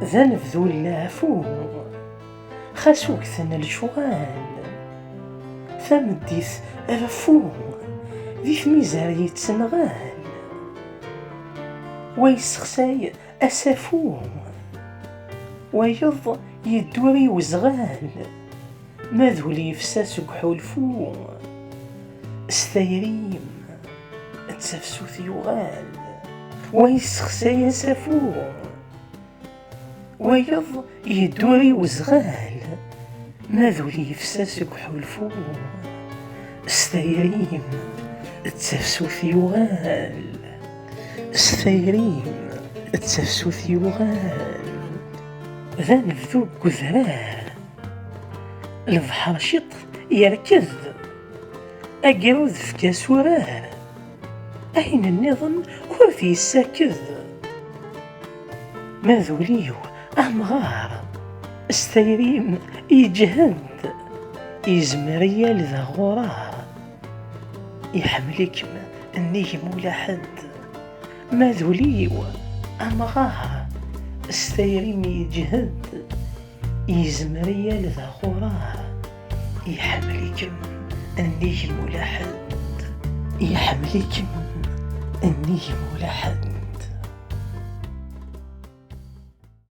ذا نفذو العفو خاسو كثن الشغال ثمديت رفو ذي ثميزار يتسنغال ويسخساي أسافو ويض يدوري وزغال ماذولي يفساس كحولفو ستايريم تسفسو ثيوغال ويسخساي أسافو ويض يدوري وزغال ماذولي يفساس كحولفو ستايريم تسفسو ثيوغال ستايريم تسفسو ثيوغال ذا نفذو كذرار البحر شط يركض أقرود في كاس ورار أين النظم ورثي الساكذ ماذوليو أمغار استيريم يجهد يزمريا لذا غرار يحملكم النجم ولا حد ماذوليو أمغار استيريم يجهد يزمريا لذا غرار يحملكم النجم ولا حد يحملكم النجم ولا حد